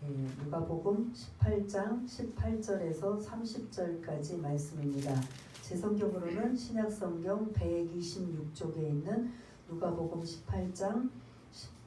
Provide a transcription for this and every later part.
누가복음 18장 18절에서 30절까지 말씀입니다. 제 성경으로는 신약성경 126쪽에 있는 누가복음 18장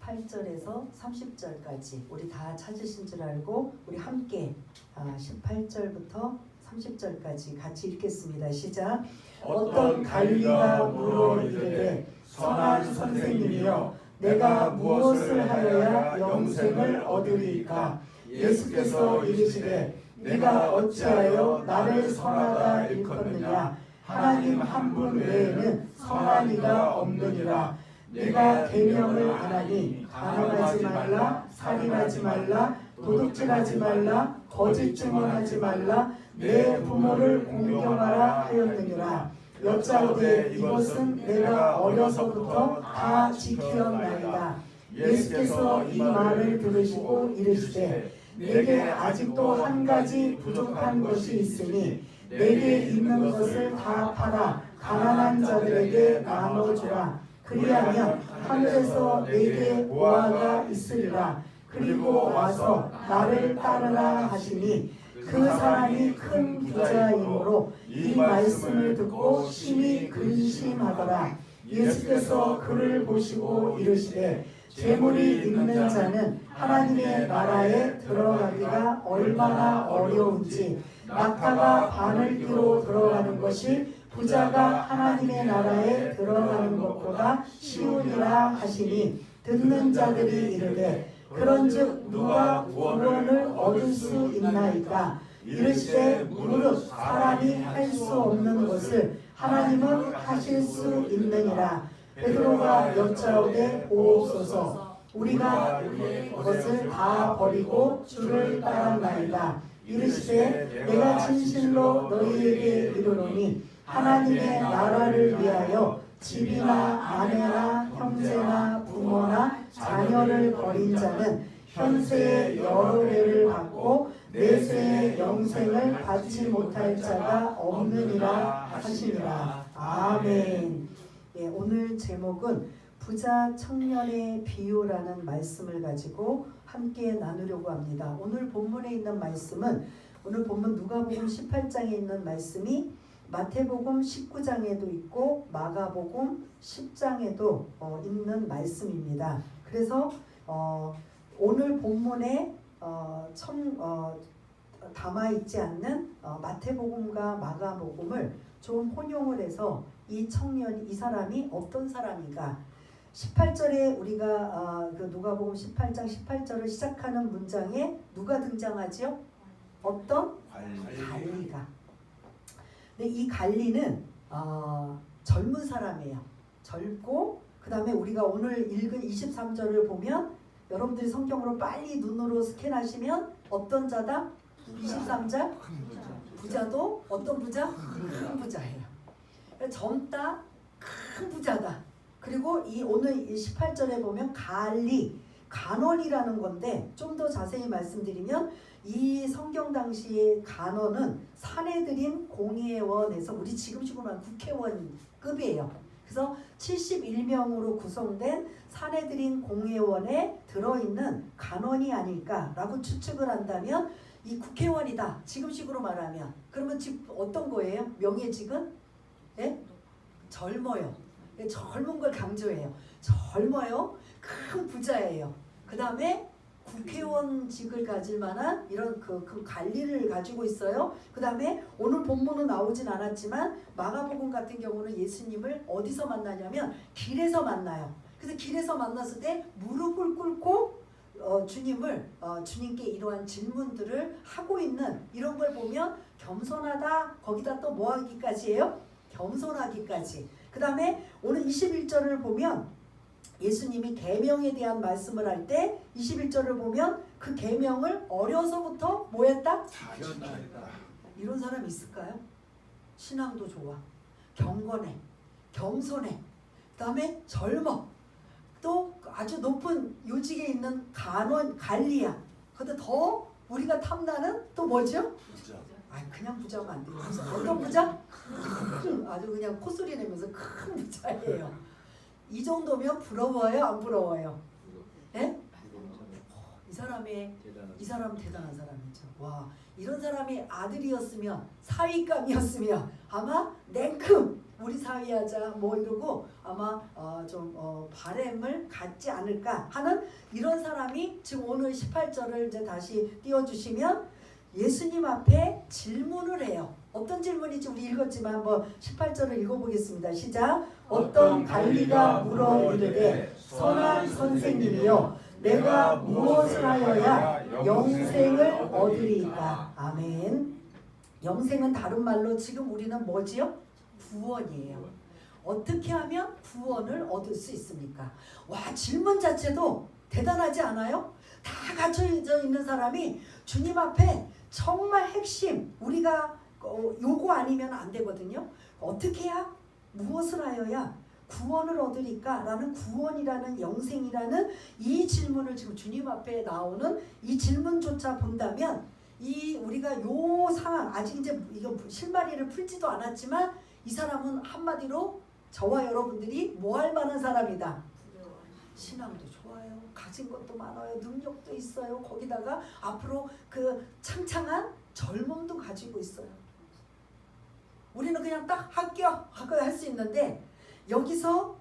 18절에서 30절까지 우리 다 찾으신 줄 알고 우리 함께 18절부터 30절까지 같이 읽겠습니다. 시작. 어떤 관리가 물어 이르되 선한 선생님이여 내가 무엇을 하여야 영생을 얻으리이까? 예수께서 이르시되 네가 어찌하여 나를 선하다 일컫느냐? 하나님 한 분 외에는 선한 이가 없느니라. 네가 계명을 안 하니 간음하지 말라, 살인하지 말라, 도둑질하지 말라, 거짓 증언하지 말라, 내 부모를 공경하라 하였느니라. 여짜오되 이것은 내가 어려서부터 다 지키었나이다. 예수께서 이 말을 들으시고 이르시되 내게 아직도 한 가지 부족한 것이 있으니 내게 있는 것을 다 팔아 가난한 자들에게 나눠주라. 그리하면 하늘에서 내게 보화가 있으리라. 그리고 와서 나를 따르라 하시니 그 사람이 큰 부자이므로 이 말씀을 듣고 심히 근심하더라. 예수께서 그를 보시고 이르시되 재물이 있는 자는 하나님의 나라에 들어가기가 얼마나 어려운지 낙타가 바늘기로 들어가는 것이 부자가 하나님의 나라에 들어가는 것보다 쉬우리라 하시니 듣는 자들이 이르되 그런즉 누가 구원을 얻을 수 있나이까? 이르시되 무릇 사람이 할 수 없는 것을 하나님은 하실 수 있느니라. 베드로가 여짜오되 보옵소서. 우리가 우리의 것을 다 버리고 주를 따랐나이다. 이르시되 내가 진실로 너희에게 이르노니 하나님의 나라를 위하여 집이나 아내나 형제나 부모나 자녀를 버린 자는 현세의 여러 배를 받고 내세의 영생을 받지 못할 자가 없느니라 하시니라. 아멘. 오늘 제목은 부자 청년의 비유라는 말씀을 가지고 함께 나누려고 합니다. 오늘 본문에 있는 말씀은 오늘 본문 누가복음 18장에 있는 말씀이 마태복음 19장에도 있고 마가복음 10장에도 있는 말씀입니다. 그래서 오늘 본문에 담아있지 않는 마태복음과 마가복음을 좀 혼용을 해서 이 사람이 어떤 사람인가 18절에 우리가 그 누가복음 18장 18절을 시작하는 문장에 누가 등장하죠? 어떤? 관리가. 근데 이 관리는 젊은 사람이에요. 젊고 그 다음에 우리가 오늘 읽은 23절을 보면 여러분들이 성경으로 빨리 눈으로 스캔하시면 어떤 자다? 23절? 부자도 어떤 부자? 큰 부자예요. 젊다, 큰 부자다. 그리고 오늘 18절에 보면 간원이라는 건데 좀 더 자세히 말씀드리면 이 성경 당시의 간원은 사내들인 공의회원에서 우리 지금식으로 말하면 국회의원급이에요. 그래서 71명으로 구성된 사내들인 공회원에 들어있는 간원이 아닐까라고 추측을 한다면 이 국회의원이다. 지금식으로 말하면 그러면 지금 어떤 거예요? 명예직은? 네? 젊어요. 젊은 걸 강조해요. 젊어요. 큰 부자예요. 그 다음에 국회의원직을 가질 만한 이런 그 관리를 가지고 있어요. 그 다음에 오늘 본문은 나오진 않았지만 마가복음 같은 경우는 예수님을 어디서 만나냐면 길에서 만나요. 그래서 길에서 만났을 때 무릎을 꿇고 주님께 이러한 질문들을 하고 있는 이런 걸 보면 겸손하다. 거기다 또 뭐 하기까지예요? 겸손하기까지. 그 다음에 오늘 21절을 보면 예수님이 계명에 대한 말씀을 할 때 21절을 보면 그 계명을 어려서부터 뭐 했다? 이런 사람 있을까요? 신앙도 좋아. 경건해. 겸손해. 그 다음에 젊어. 또 아주 높은 요직에 있는 관리야. 근데 더 우리가 탐나는 또 뭐죠? 부자. 그냥 부자면 안 돼요. 어떤 부자? 아주 그냥 콧소리 내면서 큰 부자예요. 이 정도면 부러워요? 안 부러워요? 예? 이 이 사람은 대단한 사람이죠. 와, 이런 사람이 아들이었으면 사위감이었으면 아마 냉큼 우리 사위하자 뭐 이러고 아마 바램을 갖지 않을까 하는 이런 사람이 지금 오늘 18절을 이제 다시 띄워주시면 예수님 앞에 질문을 해요. 어떤 질문인지 우리 읽었지만 한번 18절을 읽어보겠습니다. 시작. 어떤 관리가 물어 이르되 선한 선생님이여 내가 무엇을 하여야 영생을 얻으리이까. 아멘. 영생은 다른 말로 지금 우리는 뭐지요? 구원이에요. 어떻게 하면 구원을 얻을 수 있습니까? 와, 질문 자체도 대단하지 않아요? 다 갖춰져 있는 사람이 주님 앞에 정말 핵심, 우리가 요거 아니면 안 되거든요. 어떻게 해야, 무엇을 하여야 구원을 얻으리까? 라는 구원이라는 영생이라는 이 질문을 지금 주님 앞에 나오는 이 질문조차 본다면 우리가 요 상황, 아직 이제 이거 실마리를 풀지도 않았지만 이 사람은 한마디로 저와 여러분들이 뭐 할 만한 사람이다. 신앙도 좋아요. 가진 것도 많아요. 능력도 있어요. 거기다가 앞으로 그 창창한 젊음도 가지고 있어요. 우리는 그냥 딱 합격하고 할 수 있는데 여기서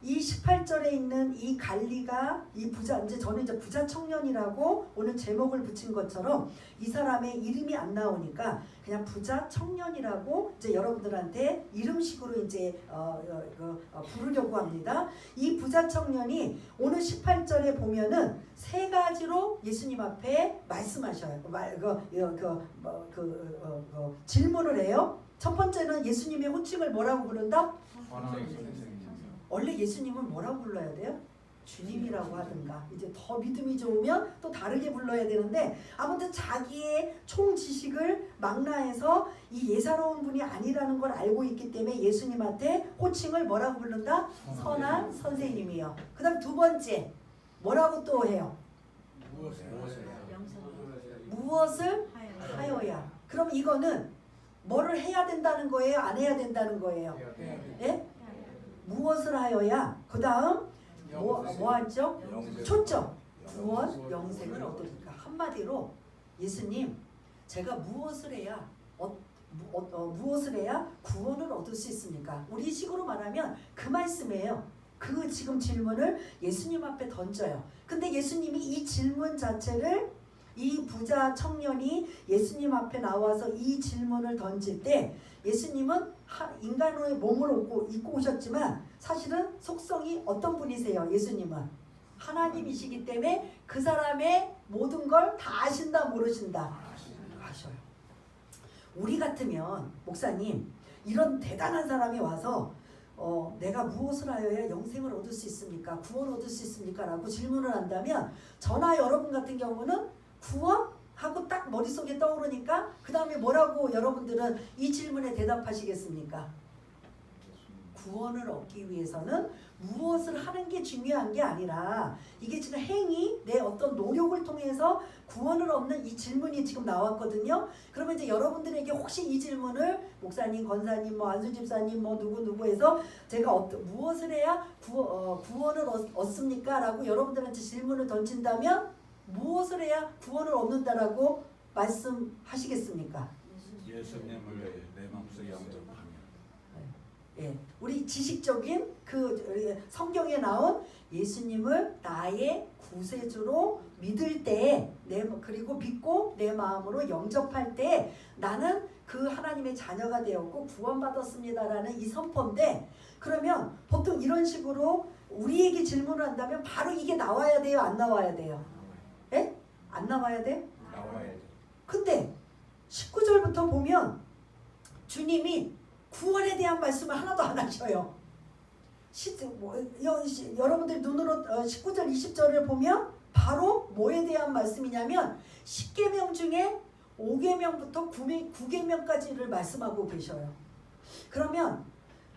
이 18절에 있는 이 관리가 이 부자, 이제 저는 이제 부자 청년이라고 오늘 제목을 붙인 것처럼 이 사람의 이름이 안 나오니까 그냥 부자 청년이라고 이제 여러분들한테 이름식으로 이제 부르려고 합니다. 이 부자 청년이 오늘 18절에 보면은 세 가지로 예수님 앞에 말씀하셔요. 질문을 해요. 첫 번째는 예수님의 호칭을 뭐라고 부른다? 원래 예수님은 뭐라고 불러야 돼요? 주님이라고 하든가 이제 더 믿음이 좋으면 또 다르게 불러야 되는데 아무튼 자기의 총 지식을 망라해서 이 예사로운 분이 아니라는 걸 알고 있기 때문에 예수님한테 호칭을 뭐라고 부른다? 선한 선생님이요. 그 다음 두 번째 뭐라고 또 해요? 무엇을 하여야. 그럼 이거는 뭐를 해야 된다는 거예요? 안 해야 된다는 거예요? 예? 무엇을 하여야. 그 다음 뭐 하죠? 초점. 구원, 영생을 얻으니까. 한마디로 예수님, 제가 무엇을 해야 무엇을 해야 구원을 얻을 수 있습니까? 우리 식으로 말하면 그 말씀이에요. 그 지금 질문을 예수님 앞에 던져요. 근데 예수님이 이 질문 자체를 이 부자 청년이 예수님 앞에 나와서 이 질문을 던질 때 예수님은 인간의 몸을 입고 오셨지만 사실은 속성이 어떤 분이세요? 예수님은 하나님이시기 때문에 그 사람의 모든 걸 다 아신다 모르신다? 아셔요. 우리 같으면 목사님 이런 대단한 사람이 와서 내가 무엇을 하여야 영생을 얻을 수 있습니까? 구원을 얻을 수 있습니까? 라고 질문을 한다면 저나 여러분 같은 경우는 구원하고 딱 머릿속에 떠오르니까 그 다음에 뭐라고 여러분들은 이 질문에 대답하시겠습니까? 구원을 얻기 위해서는 무엇을 하는 게 중요한 게 아니라 이게 지금 행위, 내 어떤 노력을 통해서 구원을 얻는 이 질문이 지금 나왔거든요. 그러면 이제 여러분들에게 혹시 이 질문을 목사님, 권사님, 뭐 안수집사님, 뭐 누구 해서 제가 무엇을 해야 구원을 얻습니까? 라고 여러분들한테 질문을 던진다면 무엇을 해야 구원을 얻는다라고 말씀하시겠습니까? 예수님을 내 마음속에 영접하면. 예, 우리 지식적인 그 성경에 나온 예수님을 나의 구세주로 믿을 때, 그리고 믿고 내 마음으로 영접할 때 나는 그 하나님의 자녀가 되었고 구원받았습니다라는 이 선포인데, 그러면 보통 이런 식으로 우리에게 질문을 한다면 바로 이게 나와야 돼요? 안 나와야 돼요? 예? 안 나와야 돼? 나와야 돼. 근데 19절부터 보면 주님이 구원에 대한 말씀을 하나도 안 하셔요. 여러분들 눈으로 19절 20절을 보면 바로 뭐에 대한 말씀이냐면 10계명 중에 5계명부터 9계명까지를 말씀하고 계셔요. 그러면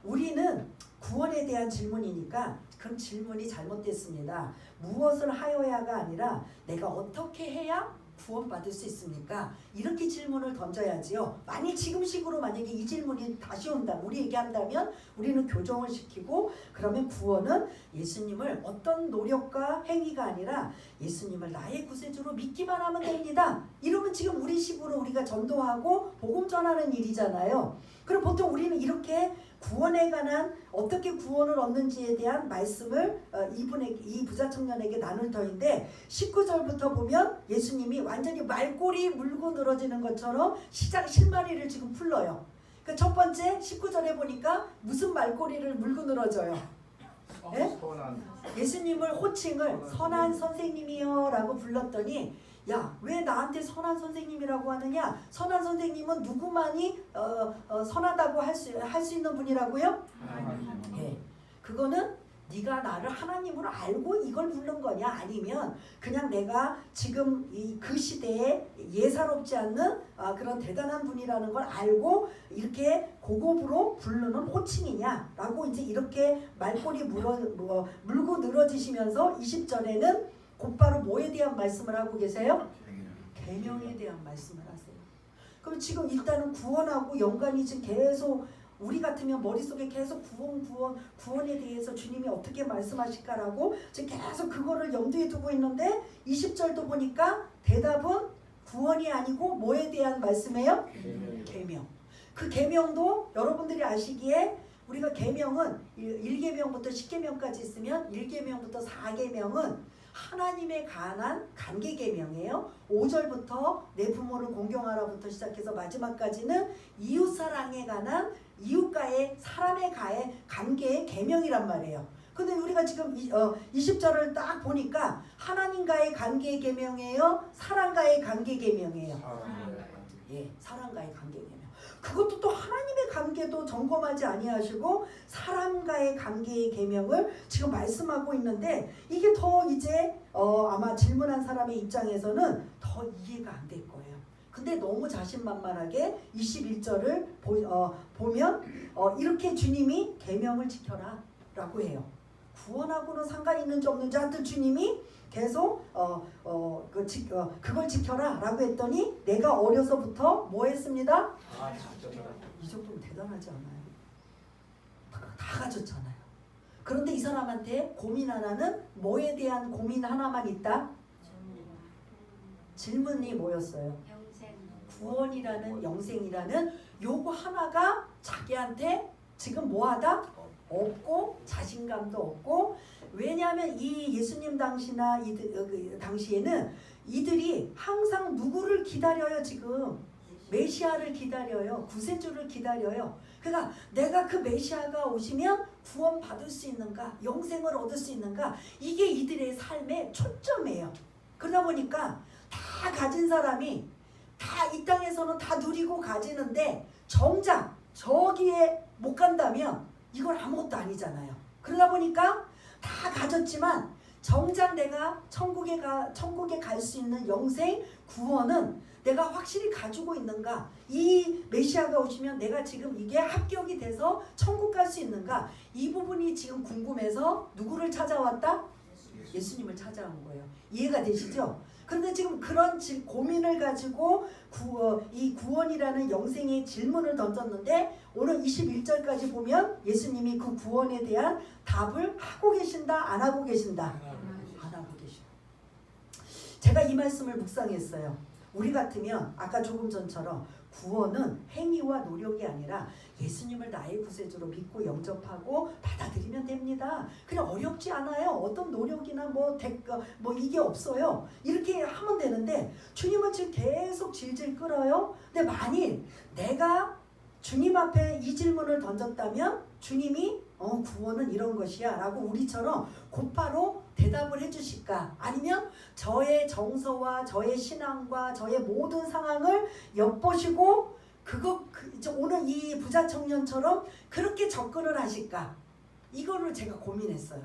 우리는 구원에 대한 질문이니까 그럼 질문이 잘못됐습니다. 무엇을 하여야가 아니라 내가 어떻게 해야 구원받을 수 있습니까? 이렇게 질문을 던져야지요. 만약 지금식으로 만약에 이 질문이 다시 온다, 우리에게 한다면 우리는 교정을 시키고, 그러면 구원은 예수님을 어떤 노력과 행위가 아니라 예수님을 나의 구세주로 믿기만 하면 됩니다. 이러면 지금 우리식으로 우리가 전도하고 복음 전하는 일이잖아요. 그럼 보통 우리는 이렇게 구원에 관한 어떻게 구원을 얻는지에 대한 말씀을 이 부자 청년에게 나눌 터인데, 19절부터 보면 예수님이 완전히 말꼬리 물고 늘어지는 것처럼 실마리를 지금 풀러요. 그러니까 첫 번째 19절에 보니까 무슨 말꼬리를 물고 늘어져요? 예? 예수님을 호칭을 선한 선생님이요 라고 불렀더니, 야, 왜 나한테 선한 선생님이라고 하느냐? 선한 선생님은 누구만이 선하다고 할 수 있는 분이라고요? 예. 그거는 네가 나를 하나님으로 알고 이걸 부른 거냐, 아니면 그냥 내가 지금 그 시대에 예사롭지 않는 그런 대단한 분이라는 걸 알고 이렇게 고급으로 부르는 호칭이냐라고 이제 이렇게 말꼬리 물고 늘어지시면서 20절에는 곧바로 뭐에 대한 말씀을 하고 계세요? 계명에 대한 말씀을 하세요. 그럼 지금 일단은 구원하고 연관이 지금 계속, 우리 같으면 머릿속에 계속 구원에 대해서 주님이 어떻게 말씀하실까라고 지금 계속 그거를 염두에 두고 있는데, 20절도 보니까 대답은 구원이 아니고 뭐에 대한 말씀이에요? 계명. 그 계명도 여러분들이 아시기에 우리가 계명은 1계명부터 10계명까지 있으면 1계명부터 4계명은 하나님에 관한 관계 계명이에요. 5절부터 내 부모를 공경하라부터 시작해서 마지막까지는 이웃사랑에 관한 이웃과의 사람의 관계의 계명이란 말이에요. 근데 우리가 지금 20절을 딱 보니까 하나님과의 관계 계명이에요? 사람과의 관계 계명이에요? 예, 사람과의 관계 계명. 그것도 또 하나님의 관계도 점검하지 아니하시고 사람과의 관계의 계명을 지금 말씀하고 있는데, 이게 더 이제 아마 질문한 사람의 입장에서는 더 이해가 안 될 거예요. 근데 너무 자신만만하게 21절을 보면 이렇게 주님이 계명을 지켜라 라고 해요. 구원하고는 상관이 있는지 없는지 하여튼 주님이 계속 그걸 지켜라 라고 했더니, 내가 어려서부터 뭐 했습니다? 이 정도면 대단하지 않아요? 다 가졌잖아요. 그런데 이 사람한테 고민 하나는, 뭐에 대한 고민 하나만 있다? 질문이 뭐였어요? 구원이라는, 영생이라는 요거 하나가 자기한테 지금 뭐하다? 없고 자신감도 없고. 왜냐하면 이 예수님 당시나 당시에는 이들이 항상 누구를 기다려요? 지금 메시아를 기다려요. 구세주를 기다려요. 그러니까 내가 그 메시아가 오시면 구원 받을 수 있는가, 영생을 얻을 수 있는가, 이게 이들의 삶의 초점이에요. 그러다 보니까 다 가진 사람이 다 이 땅에서는 다 누리고 가지는데 정작 저기에 못 간다면 이건 아무것도 아니잖아요. 그러다 보니까 다 가졌지만 정작 내가 천국에 갈 수 있는 영생, 구원은 내가 확실히 가지고 있는가, 이 메시아가 오시면 내가 지금 이게 합격이 돼서 천국 갈 수 있는가, 이 부분이 지금 궁금해서 누구를 찾아왔다? 예수님을 찾아온 거예요. 이해가 되시죠? 그런데 지금 그런 고민을 가지고 이 구원이라는 영생의 질문을 던졌는데, 오늘 21절까지 보면 예수님이 그 구원에 대한 답을 하고 계신다, 안 하고 계신다? 안 하고 계셔. 제가 이 말씀을 묵상했어요. 우리 같으면 아까 조금 전처럼 구원은 행위와 노력이 아니라 예수님을 나의 구세주로 믿고 영접하고 받아들이면 됩니다. 그냥 어렵지 않아요. 어떤 노력이나 뭐 이게 없어요. 이렇게 하면 되는데, 주님은 지금 계속 질질 끌어요. 근데 만일 내가 주님 앞에 이 질문을 던졌다면 주님이 구원은 이런 것이야 라고 우리처럼 곧바로 대답을 해주실까? 아니면 저의 정서와 저의 신앙과 저의 모든 상황을 엿보시고 오늘 이 부자 청년처럼 그렇게 접근을 하실까? 이거를 제가 고민했어요.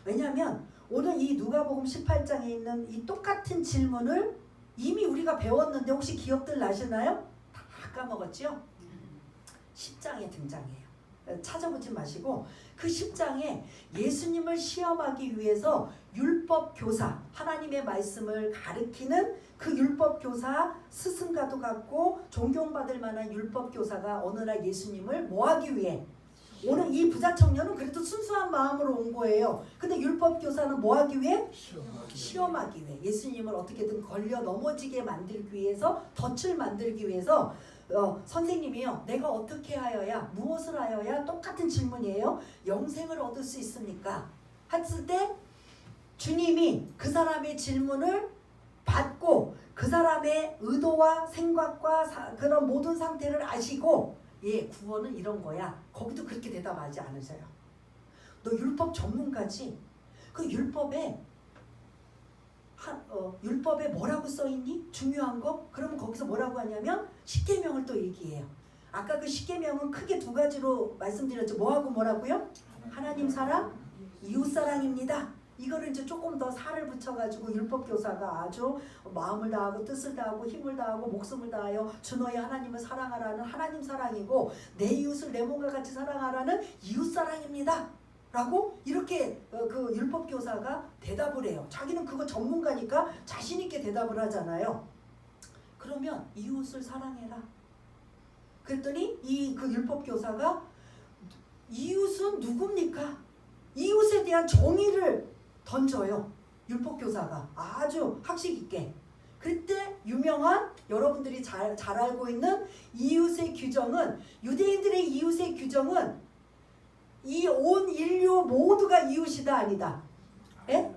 왜냐하면 오늘 이 누가복음 18장에 있는 이 똑같은 질문을 이미 우리가 배웠는데 혹시 기억들 나시나요? 다 까먹었죠? 10장에 등장해요. 찾아보지 마시고 그 10장에 예수님을 시험하기 위해서 율법 교사, 하나님의 말씀을 가르치는 그 율법 교사 스승과도 같고 존경받을 만한 율법 교사가 어느 날 예수님을 뭐하기 위해, 오늘 이 부자 청년은 그래도 순수한 마음으로 온 거예요. 근데 율법 교사는 뭐하기 위해? 시험하기 위해. 예수님을 어떻게든 걸려 넘어지게 만들기 위해서, 덫을 만들기 위해서 선생님이요, 내가 어떻게 하여야, 무엇을 하여야, 똑같은 질문이에요. 영생을 얻을 수 있습니까? 했을 때 주님이 그 사람의 질문을 받고 그 사람의 의도와 생각과 그런 모든 상태를 아시고, 예, 구원은 이런 거야. 거기도 그렇게 대답하지 않으세요. 너 율법 전문가지? 그 율법에 율법에 뭐라고 써있니? 중요한 거? 그러면 거기서 뭐라고 하냐면 십계명을 또 얘기해요. 아까 그 십계명은 크게 두 가지로 말씀드렸죠. 뭐하고 뭐라고요? 하나님 사랑, 이웃 사랑입니다. 이거를 이제 조금 더 살을 붙여가지고 율법 교사가 아주 마음을 다하고 뜻을 다하고 힘을 다하고 목숨을 다하여 주 너의 하나님을 사랑하라는 하나님 사랑이고, 내 이웃을 내 몸과 같이 사랑하라는 이웃 사랑입니다. 라고 이렇게 그 율법 교사가 대답을 해요. 자기는 그거 전문가니까 자신 있게 대답을 하잖아요. 그러면 이웃을 사랑해라. 그랬더니 이 그 율법 교사가 이웃은 누굽니까? 이웃에 대한 정의를 던져요. 율법 교사가 아주 학식 있게. 그때 유명한, 여러분들이 잘 알고 있는 이웃의 규정은, 유대인들의 이웃의 규정은 이 온 인류 모두가 이웃이다 아니다? 예?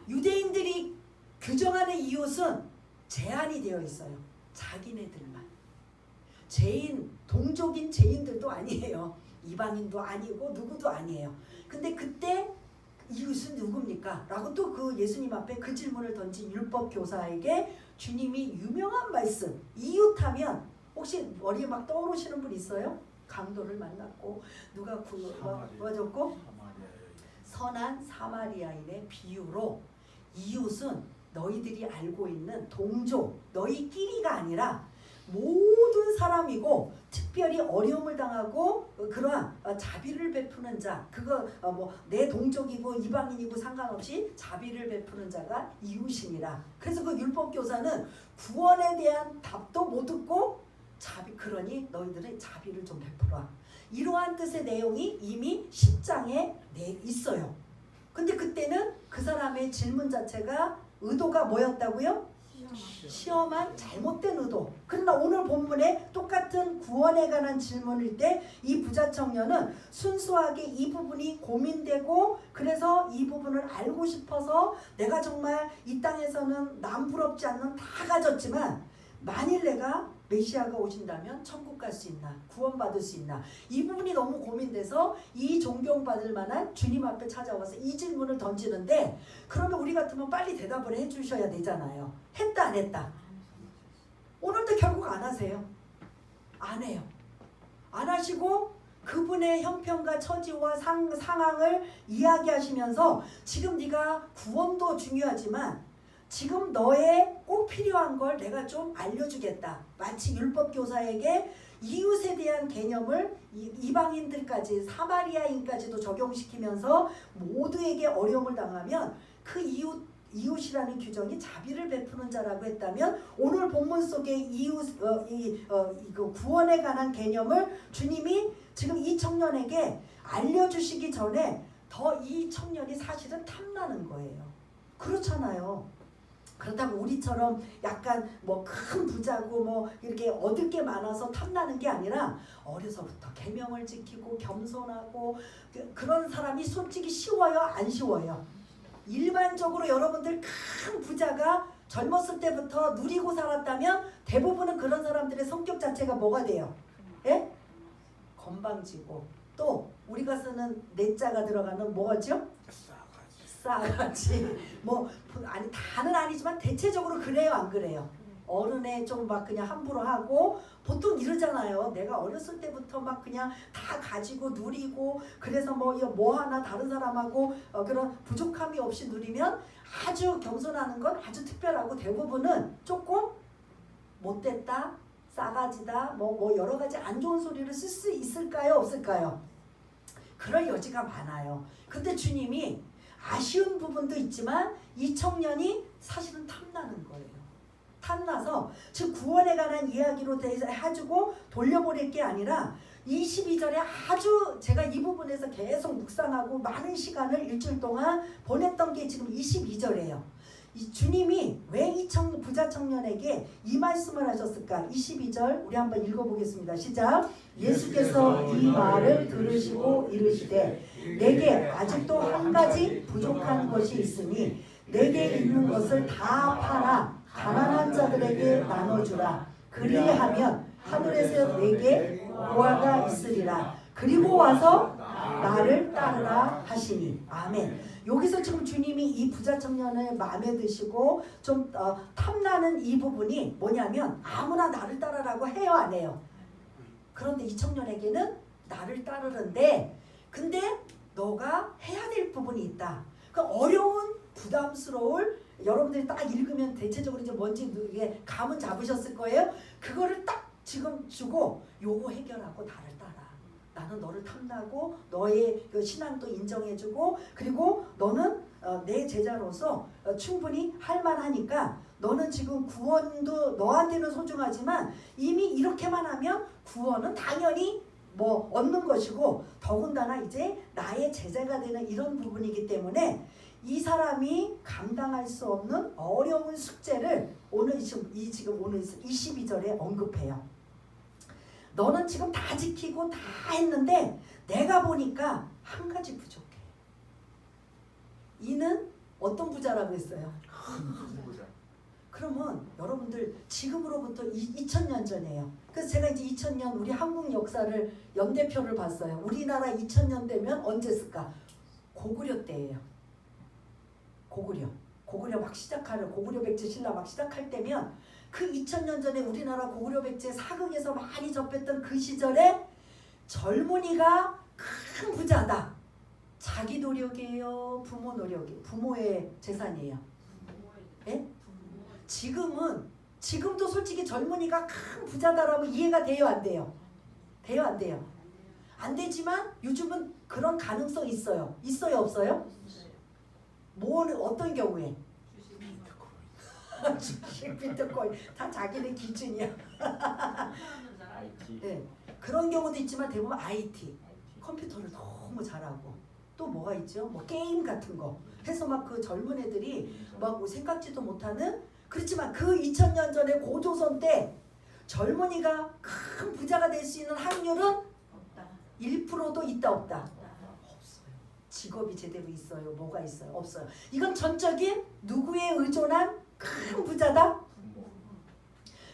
유대인들이 규정하는 이웃은 제한이 되어 있어요. 자기네들만. 죄인, 동족인 죄인들도 아니에요. 이방인도 아니고 누구도 아니에요. 근데 그때 이웃은 누굽니까? 라고 또 그 예수님 앞에 그 질문을 던진 율법 교사에게 주님이 유명한 말씀, 이웃하면 혹시 머리에 막 떠오르시는 분 있어요? 강도를 만났고 누가 구워줬고 선한 사마리아인의 비유로, 이웃은 너희들이 알고 있는 동족, 너희끼리가 아니라 모든 사람이고, 특별히 어려움을 당하고 그러한 자비를 베푸는 자, 그거 뭐 내 동족이고 이방인이고 상관없이 자비를 베푸는 자가 이웃이니라. 그래서 그 율법 교사는 구원에 대한 답도 못 듣고 그러니 너희들은 자비를 좀 베풀어. 이러한 뜻의 내용이 이미 10장에 있어요. 근데 그때는 그 사람의 질문 자체가 의도가 뭐였다고요? 시험한 잘못된 의도. 그러나 오늘 본문에 똑같은 구원에 관한 질문일 때 이 부자 청년은 순수하게 이 부분이 고민되고, 그래서 이 부분을 알고 싶어서 내가 정말 이 땅에서는 남 부럽지 않는 다 가졌지만 만일 내가 메시아가 오신다면 천국 갈 수 있나? 구원받을 수 있나? 이 부분이 너무 고민돼서 이 존경받을 만한 주님 앞에 찾아와서 이 질문을 던지는데, 그러면 우리 같으면 빨리 대답을 해주셔야 되잖아요. 했다 안 했다? 오늘도 결국 안 하세요. 안 해요. 안 하시고 그분의 형편과 처지와 상황을 이야기하시면서 지금 네가 구원도 중요하지만 지금 너의 꼭 필요한 걸 내가 좀 알려주겠다. 마치 율법 교사에게 이웃에 대한 개념을 이방인들까지, 사마리아인까지도 적용시키면서 모두에게 어려움을 당하면 그 이웃이라는 규정이 자비를 베푸는 자라고 했다면, 오늘 본문 속에 그 구원에 관한 개념을 주님이 지금 이 청년에게 알려주시기 전에 더 이 청년이 사실은 탐나는 거예요. 그렇잖아요. 그렇다고 우리처럼 약간 뭐 큰 부자고 뭐 이렇게 얻을 게 많아서 탐나는 게 아니라, 어려서부터 계명을 지키고 겸손하고 그런 사람이 솔직히 쉬워요? 안 쉬워요? 일반적으로 여러분들 큰 부자가 젊었을 때부터 누리고 살았다면 대부분은 그런 사람들의 성격 자체가 뭐가 돼요? 예? 건방지고, 또 우리가 쓰는 내자가 들어가는 뭐죠? 싸가지. 뭐 아니 다는 아니지만 대체적으로 그래요, 안 그래요? 어른에 좀 막 그냥 함부로 하고, 보통 이러잖아요. 내가 어렸을 때부터 막 그냥 다 가지고 누리고, 그래서 뭐 하나 다른 사람하고 그런 부족함이 없이 누리면 아주 겸손하는 건 아주 특별하고, 대부분은 조금 못됐다, 싸가지다, 뭐 여러 가지 안 좋은 소리를 쓸 수 있을까요, 없을까요? 그럴 여지가 많아요. 근데 주님이 아쉬운 부분도 있지만 이 청년이 사실은 탐나는 거예요. 탐나서 즉 구원에 관한 이야기로 해주고 돌려보낼 게 아니라 22절에 아주 제가 이 부분에서 계속 묵상하고 많은 시간을 일주일 동안 보냈던 게 지금 22절이에요. 이 주님이 왜 이 부자 청년에게 이 말씀을 하셨을까? 22절 우리 한번 읽어보겠습니다. 시작. 예수께서 이 말을 들으시고 이르시되 내게 아직도 한 가지 부족한 것이 있으니 내게 있는 것을 다 팔아 가난한 자들에게 나눠주라. 그리하면 하늘에서 내게 보화가 있으리라. 그리고 와서 나를 따르라 하시니. 아멘. 여기서 지금 주님이 이 부자 청년을 마음에 드시고 좀 탐나는 이 부분이 뭐냐면 아무나 나를 따르라고 해요, 안 해요? 그런데 이 청년에게는 나를 따르는데 근데 너가 해야 될 부분이 있다. 그 어려운 부담스러울 여러분들이 딱 읽으면 대체적으로 이제 뭔지 이게 감은 잡으셨을 거예요. 그거를 딱 지금 주고 요거 해결하고 나를 따라. 나는 너를 탐나고 너의 그 신앙도 인정해주고 그리고 너는 내 제자로서 충분히 할 만하니까 너는 지금 구원도 너한테는 소중하지만 이미 이렇게만 하면 구원은 당연히 뭐 얻는 것이고 더군다나 이제 나의 제자가 되는 이런 부분이기 때문에 이 사람이 감당할 수 없는 어려운 숙제를 오늘 지금 22절에 언급해요. 너는 지금 다 지키고 다 했는데 내가 보니까 한 가지 부족해. 이는 어떤 부자라고 했어요? 부자. 그러면 여러분들 지금으로부터 2000년 전이에요. 그래서 제가 이제 2000년 우리 한국 역사를 연대표를 봤어요. 우리나라 2000년 되면 언제였을까? 고구려 때예요. 고구려 막 시작하는 고구려 백제 신라 막 시작할 때면 그 2000년 전에 우리나라 고구려 백제 사극에서 많이 접했던 그 시절에 젊은이가 큰 부자다. 자기 노력이에요? 부모 노력이에요? 부모의 재산이에요? 예? 지금도 솔직히 젊은이가 큰 부자다라고 이해가 돼요? 안 돼요? 돼요? 안 돼요? 안 되지만 요즘은 그런 가능성이 있어요. 있어요? 없어요? 어떤 경우에? 주식, 비트코인 다 자기네 기준이야. 네, 그런 경우도 있지만 대부분 IT, 컴퓨터를 너무 잘하고 또 뭐가 있죠? 뭐 게임 같은 거 해서 막 그 젊은 애들이 막 생각지도 못하는 그렇지만 그 2000년 전에 고조선 때 젊은이가 큰 부자가 될 수 있는 확률은 1%도 있다 없다? 없어요. 직업이 제대로 있어요? 뭐가 있어요? 없어요. 이건 전적인 누구에 의존한 큰 부자다?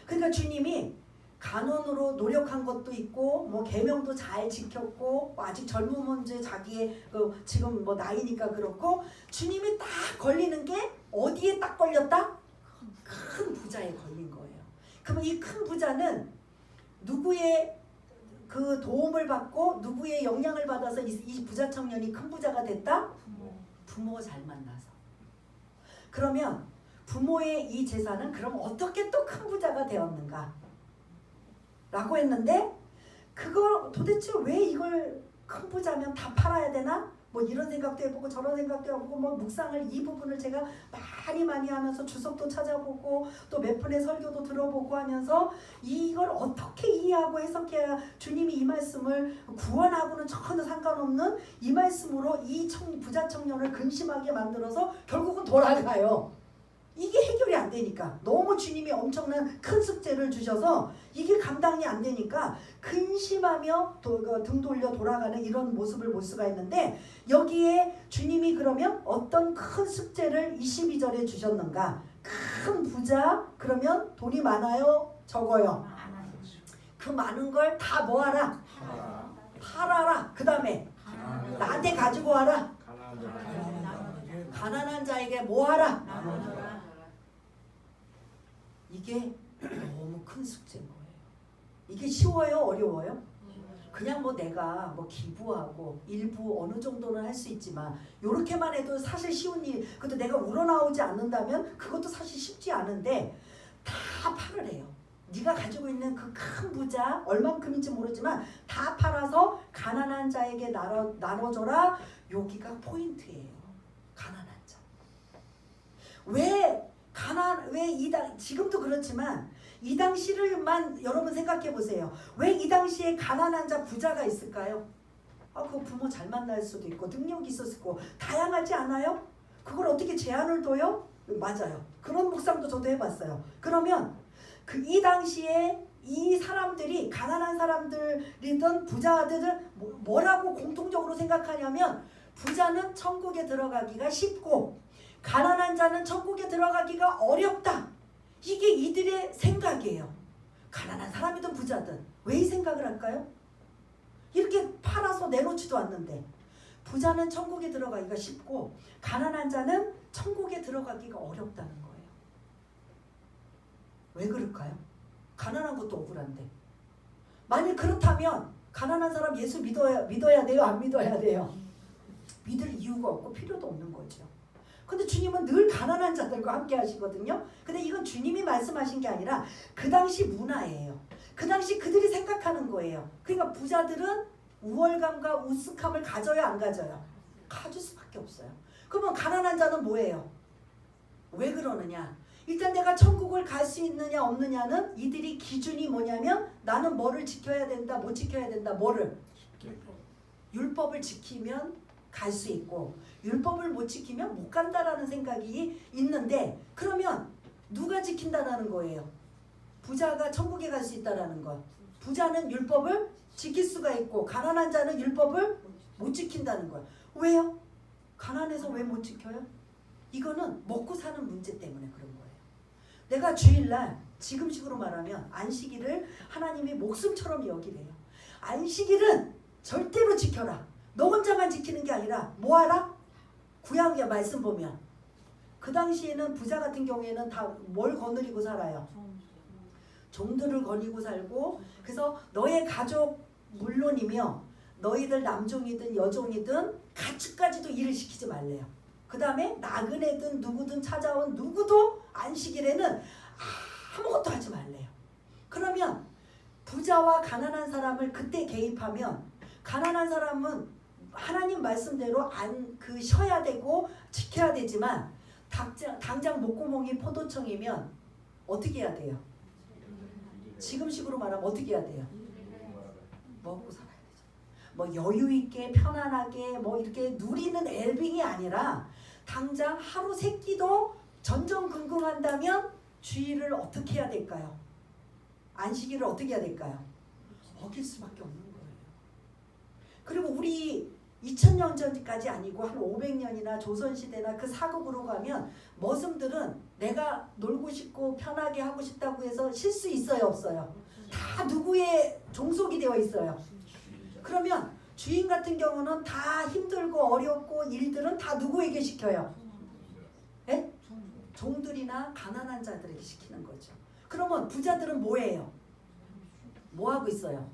그러니까 주님이 간원으로 노력한 것도 있고 뭐 계명도 잘 지켰고 아직 젊으면 이제 자기의 지금 뭐 나이니까 그렇고 주님이 딱 걸리는 게 어디에 딱 걸렸다? 큰 부자에 걸린 거예요. 그러면 이 큰 부자는 누구의 그 도움을 받고 누구의 영향을 받아서 이 부자 청년이 큰 부자가 됐다? 부모가 잘 만나서. 그러면 부모의 이 재산은 그럼 어떻게 또 큰 부자가 되었는가? 라고 했는데 그걸 도대체 왜 이걸 큰 부자면 다 팔아야 되나? 뭐 이런 생각도 해보고 저런 생각도 해보고 뭐 묵상을 이 부분을 제가 많이 하면서 주석도 찾아보고 또 몇 분의 설교도 들어보고 하면서 이걸 어떻게 이해하고 해석해야 주님이 이 말씀을 구원하고는 전혀 상관없는 이 말씀으로 이 부자 청년을 근심하게 만들어서 결국은 돌아가요. 이게 해결이 안 되니까 너무 주님이 엄청난 큰 숙제를 주셔서 이게 감당이 안 되니까 근심하며 등 돌려 돌아가는 이런 모습을 볼 수가 있는데 여기에 주님이 그러면 어떤 큰 숙제를 22절에 주셨는가? 큰 부자 그러면 돈이 많아요? 적어요? 그 많은 걸 다 뭐하라? 팔아라. 그 다음에 나한테 가지고 와라. 가난한 자에게 뭐하라? 이게 너무 큰 숙제인 거예요. 이게 쉬워요? 어려워요? 그냥 뭐 내가 뭐 기부하고 일부 어느 정도는 할 수 있지만 요렇게만 해도 사실 쉬운 일. 그것도 내가 우러나오지 않는다면 그것도 사실 쉽지 않은데 다 팔으래요. 네가 가지고 있는 그 큰 부자 얼만큼인지 모르지만 다 팔아서 가난한 자에게 나눠줘라. 여기가 포인트예요. 지금도 그렇지만 이 당시를만 여러분 생각해 보세요. 왜 이 당시에 가난한 자 부자가 있을까요? 그 부모 잘 만날 수도 있고 능력이 있었을 거고 다양하지 않아요? 그걸 어떻게 제한을 둬요? 맞아요. 그런 묵상도 저도 해봤어요. 그러면 이 당시에 이 사람들이 가난한 사람들이든 부자들은 뭐라고 공통적으로 생각하냐면 부자는 천국에 들어가기가 쉽고 가난한 자는 천국에 들어가기가 어렵다. 이게 이들의 생각이에요. 가난한 사람이든 부자든 왜 이 생각을 할까요? 이렇게 팔아서 내놓지도 않는데 부자는 천국에 들어가기가 쉽고 가난한 자는 천국에 들어가기가 어렵다는 거예요. 왜 그럴까요? 가난한 것도 억울한데. 만약 그렇다면 가난한 사람 예수 믿어야 돼요? 안 믿어야 돼요? 믿을 이유가 없고 필요도 없는 거죠. 근데 주님은 늘 가난한 자들과 함께 하시거든요. 근데 이건 주님이 말씀하신 게 아니라 그 당시 문화예요. 그 당시 그들이 생각하는 거예요. 그러니까 부자들은 우월감과 우습함을 가져야 안 가져요? 가질 수밖에 없어요. 그러면 가난한 자는 뭐예요? 왜 그러느냐? 일단 내가 천국을 갈 수 있느냐 없느냐는 이들이 기준이 뭐냐면 나는 뭐를 지켜야 된다 못 지켜야 된다. 뭐를? 율법을 지키면 갈 수 있고 율법을 못 지키면 못 간다라는 생각이 있는데 그러면 누가 지킨다라는 거예요? 부자가 천국에 갈 수 있다라는 것. 부자는 율법을 지킬 수가 있고 가난한 자는 율법을 못 지킨다는 거예요. 왜요? 가난해서 왜 못 지켜요? 이거는 먹고 사는 문제 때문에 그런 거예요. 내가 주일날 지금식으로 말하면 안식일을 하나님이 목숨처럼 여기래요. 안식일은 절대로 지켜라. 너 혼자만 지키는 게 아니라 뭐하라? 구약의 말씀 보면 그 당시에는 부자 같은 경우에는 다 뭘 거느리고 살아요? 종들을 거느리고 살고 그래서 너의 가족 물론이며 너희들 남종이든 여종이든 가축까지도 일을 시키지 말래요. 그 다음에 나그네든 누구든 찾아온 누구도 안식일에는 아무것도 하지 말래요. 그러면 부자와 가난한 사람을 그때 개입하면 가난한 사람은 하나님 말씀대로 쉬어야 되고 지켜야 되지만 당장 목구멍이 포도청이면 어떻게 해야 돼요? 지금식으로 말하면 어떻게 해야 돼요? 먹고 살아야 되죠. 뭐 여유 있게 편안하게 뭐 이렇게 누리는 엘빙이 아니라 당장 하루 세 끼도 전전긍긍한다면 주일을 어떻게 해야 될까요? 안식일을 어떻게 해야 될까요? 어길 수밖에 없는 거예요. 그리고 우리 2000년 전까지 아니고 한 500년이나 조선시대나 그 사극으로 가면 머슴들은 내가 놀고 싶고 편하게 하고 싶다고 해서 쉴 수 있어요 없어요? 다 누구의 종속이 되어 있어요. 그러면 주인 같은 경우는 다 힘들고 어렵고 일들은 다 누구에게 시켜요? 예? 종들이나 가난한 자들에게 시키는 거죠. 그러면 부자들은 뭐예요? 뭐 하고 있어요?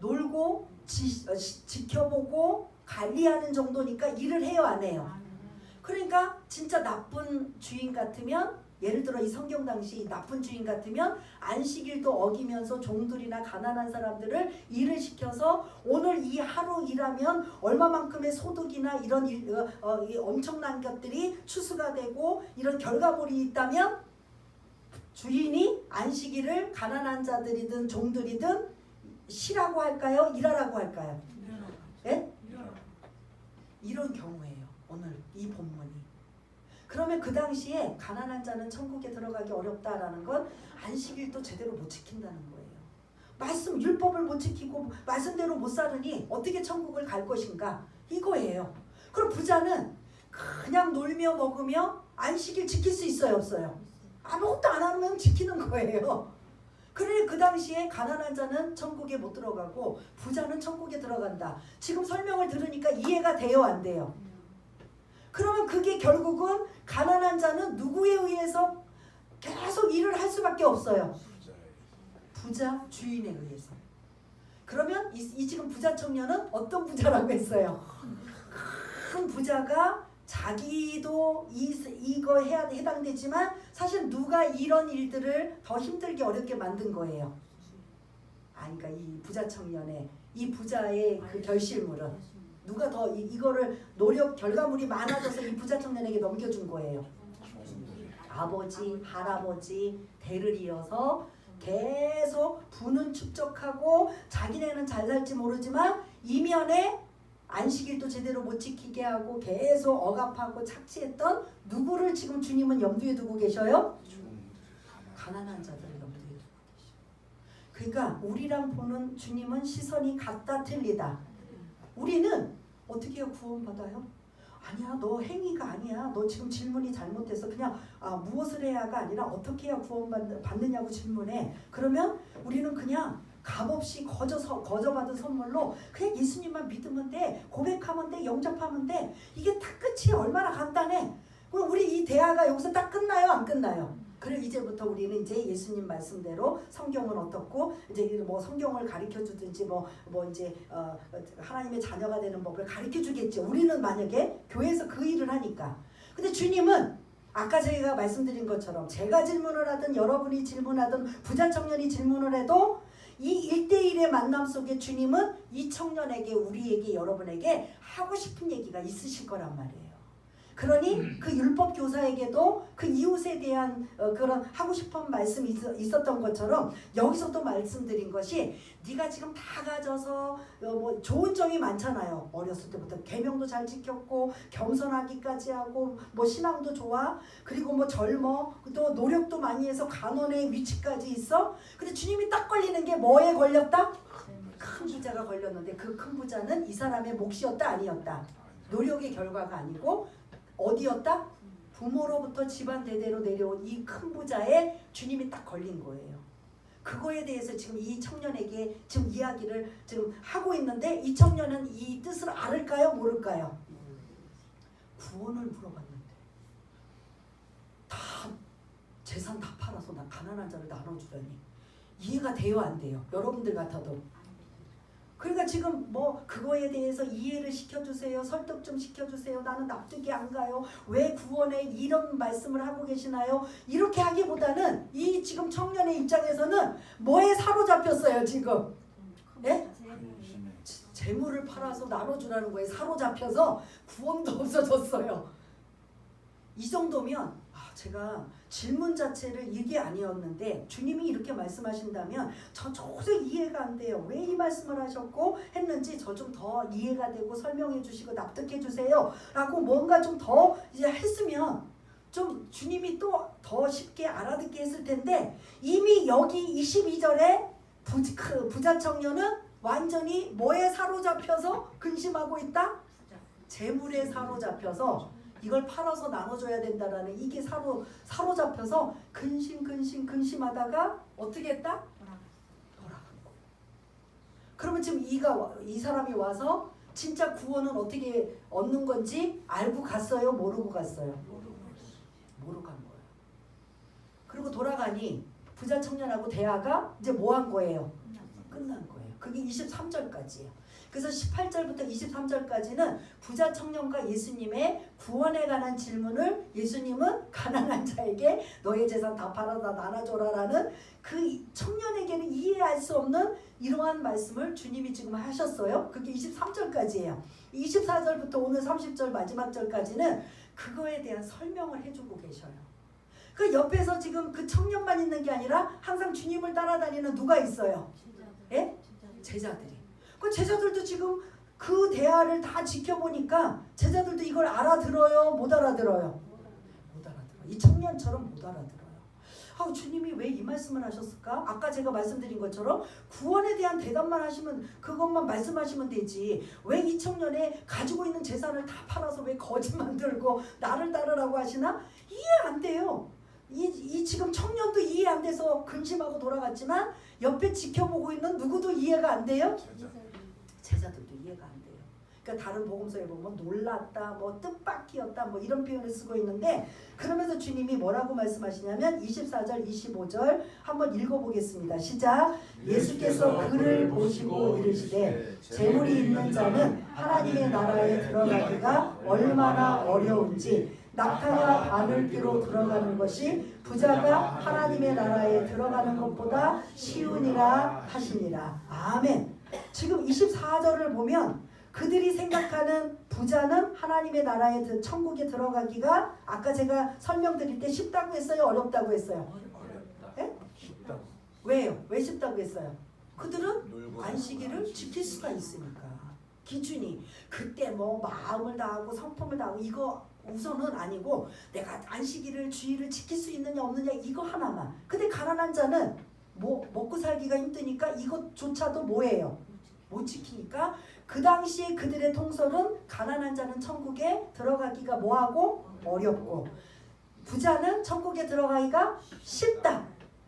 놀고 지켜보고 관리하는 정도니까 일을 해요 안 해요? 그러니까 진짜 나쁜 주인 같으면 예를 들어 이 성경 당시 나쁜 주인 같으면 안식일도 어기면서 종들이나 가난한 사람들을 일을 시켜서 오늘 이 하루 일하면 얼마만큼의 소득이나 이런 엄청난 것들이 추수가 되고 이런 결과물이 있다면 주인이 안식일을 가난한 자들이든 종들이든 쉬라고 할까요? 일하라고 할까요? 예? 이런 경우예요. 오늘 이 본문이. 그러면 그 당시에 가난한 자는 천국에 들어가기 어렵다라는 건 안식일도 제대로 못 지킨다는 거예요. 말씀 율법을 못 지키고 말씀대로 못 살으니 어떻게 천국을 갈 것인가? 이거예요. 그럼 부자는 그냥 놀며 먹으며 안식일 지킬 수 있어요 없어요? 아무것도 안 하면 지키는 거예요. 그래 그 당시에 가난한 자는 천국에 못 들어가고 부자는 천국에 들어간다. 지금 설명을 들으니까 이해가 돼요 안 돼요? 그러면 그게 결국은 가난한 자는 누구에 의해서 계속 일을 할 수밖에 없어요? 부자 주인에 의해서. 그러면 이 지금 부자 청년은 어떤 부자라고 했어요? 큰 부자가 자기도 이거 해당되지만 사실 누가 이런 일들을 더 힘들게 어렵게 만든 거예요. 그러니까 이 부자 청년의 이 부자의 그 결실물은 누가 더 이거를 노력 결과물이 많아져서 이 부자 청년에게 넘겨준 거예요. 아버지, 할아버지 대를 이어서 계속 부는 축적하고 자기네는 잘 살지 모르지만 이면에 안식일도 제대로 못 지키게 하고 계속 억압하고 착취했던 누구를 지금 주님은 염두에 두고 계셔요? 가난한 자들을 염두에 두고 계셔요. 그러니까 우리랑 보는 주님은 시선이 같다 틀리다. 우리는 어떻게 해요? 구원받아요? 아니야, 너 행위가 아니야. 너 지금 질문이 잘못돼서 그냥 무엇을 해야가 아니라 어떻게 해야 구원받느냐고 질문해. 그러면 우리는 그냥 값없이 거저받은 선물로 그냥 예수님만 믿으면 돼. 고백하면 돼. 영접하면 돼. 이게 다 끝이 얼마나 간단해. 그럼 우리 이 대화가 여기서 딱 끝나요? 안 끝나요? 그래 이제부터 우리는 이제 예수님 말씀대로 성경은 어떻고 이제 뭐 성경을 가르쳐 주든지 뭐 이제 하나님의 자녀가 되는 법을 가르쳐 주겠죠. 우리는 만약에 교회에서 그 일을 하니까. 근데 주님은 아까 제가 말씀드린 것처럼 제가 질문을 하든 여러분이 질문하든 부자 청년이 질문을 해도 이 1대1의 만남 속에 주님은 이 청년에게 우리에게 여러분에게 하고 싶은 얘기가 있으실 거란 말이에요. 그러니 그 율법 교사에게도 그 이웃에 대한 그런 하고 싶은 말씀이 있었던 것처럼 여기서도 말씀드린 것이 네가 지금 다 가져서 뭐 좋은 점이 많잖아요. 어렸을 때부터 계명도 잘 지켰고 겸손하기까지 하고 뭐 신앙도 좋아. 그리고 뭐 젊어. 또 노력도 많이 해서 간원의 위치까지 있어. 근데 주님이 딱 걸리는 게 뭐에 걸렸다? 큰 부자가 걸렸는데 그 큰 부자는 이 사람의 몫이었다 아니었다? 노력의 결과가 아니고 어디였다? 부모로부터 집안 대대로 내려온 이 큰 부자에 주님이 딱 걸린 거예요. 그거에 대해서 지금 이 청년에게 지금 이야기를 지금 하고 있는데 이 청년은 이 뜻을 알을까요? 모를까요? 구원을 물어봤는데 다 재산 다 팔아서 나 가난한 자를 나눠주다니 이해가 돼요? 안 돼요? 여러분들 같아도. 그러니까 지금 뭐 그거에 대해서 이해를 시켜주세요. 설득 좀 시켜주세요. 나는 납득이 안 가요. 왜 구원에 이런 말씀을 하고 계시나요? 이렇게 하기보다는 이 지금 청년의 입장에서는 뭐에 사로잡혔어요 지금? 예? 재물을 팔아서 나눠주라는 거에 사로잡혀서 구원도 없어졌어요. 이 정도면 제가 질문 자체를 이게 아니었는데 주님이 이렇게 말씀하신다면 저 도저히 이해가 안 돼요. 왜 이 말씀을 하셨고 했는지 저 좀 더 이해가 되고 설명해 주시고 납득해 주세요 라고 뭔가 좀 더 이제 했으면 좀 주님이 또 더 쉽게 알아듣게 했을 텐데 이미 여기 22절에 부자 청년은 완전히 뭐에 사로잡혀서 근심하고 있다? 재물에 사로잡혀서 이걸 팔아서 나눠줘야 된다라는 이게 사로잡혀서 근심하다가 어떻게 했다? 돌아간 거예요. 그러면 지금 이 사람이 와서 진짜 구원은 어떻게 얻는 건지 알고 갔어요? 모르고 갔어요? 모르고 간 거예요. 그리고 돌아가니 부자 청년하고 대화가 이제 뭐 한 거예요? 끝난 거예요. 그게 23절까지예요. 그래서 18절부터 23절까지는 부자 청년과 예수님의 구원에 관한 질문을 예수님은 가난한 자에게 너의 재산 다 팔아다 나눠줘라라는 그 청년에게는 이해할 수 없는 이러한 말씀을 주님이 지금 하셨어요. 그게 23절까지예요. 24절부터 오늘 30절 마지막 절까지는 그거에 대한 설명을 해주고 계셔요. 그 옆에서 지금 그 청년만 있는 게 아니라 항상 주님을 따라다니는 누가 있어요? 예? 제자들이. 그 제자들도 지금 그 대화를 다 지켜보니까 제자들도 이걸 알아들어요? 못 알아들어요? 못 알아들어요. 이 청년처럼 못 알아들어요. 주님이 왜 이 말씀을 하셨을까? 아까 제가 말씀드린 것처럼 구원에 대한 대답만 하시면 그것만 말씀하시면 되지. 왜 이 청년의 가지고 있는 재산을 다 팔아서 왜 거짓 만들고 나를 따르라고 하시나? 이해 안 돼요. 이 지금 청년도 이해 안 돼서 근심하고 돌아갔지만 옆에 지켜보고 있는 누구도 이해가 안 돼요? 제자들도 이해가 안 돼요. 그러니까 다른 복음서에 보면 놀랐다, 뭐 뜻밖이었다, 뭐 이런 표현을 쓰고 있는데 그러면서 주님이 뭐라고 말씀하시냐면 24절, 25절 한번 읽어보겠습니다. 시작. 예수께서 그를 보시고 이르시되 재물이 있는 자는 하나님의 나라에 들어가기가 얼마나 어려운지 낙타가 바늘귀로 들어가는 것이 부자가 하나님의 나라에 들어가는 것보다 쉬우니라 하시니라. 아멘. 지금 24절을 보면 그들이 생각하는 부자는 하나님의 나라에 천국에 들어가기가 아까 제가 설명드릴 때 쉽다고 했어요? 어렵다고 했어요? 어렵다. 예? 쉽다. 왜요? 왜 쉽다고 했어요? 그들은 놀고 안식일을 지킬 수가 있으니까. 기준이 그때 뭐 마음을 다하고 성품을 다하고 이거 우선은 아니고 내가 안식일을 주일을 지킬 수 있느냐 없느냐 이거 하나만. 근데 가난한 자는 뭐 먹고 살기가 힘드니까 이것조차도 뭐예요? 못 지키니까 그 당시에 그들의 통설은 가난한 자는 천국에 들어가기가 뭐하고 어렵고 부자는 천국에 들어가기가 쉽다.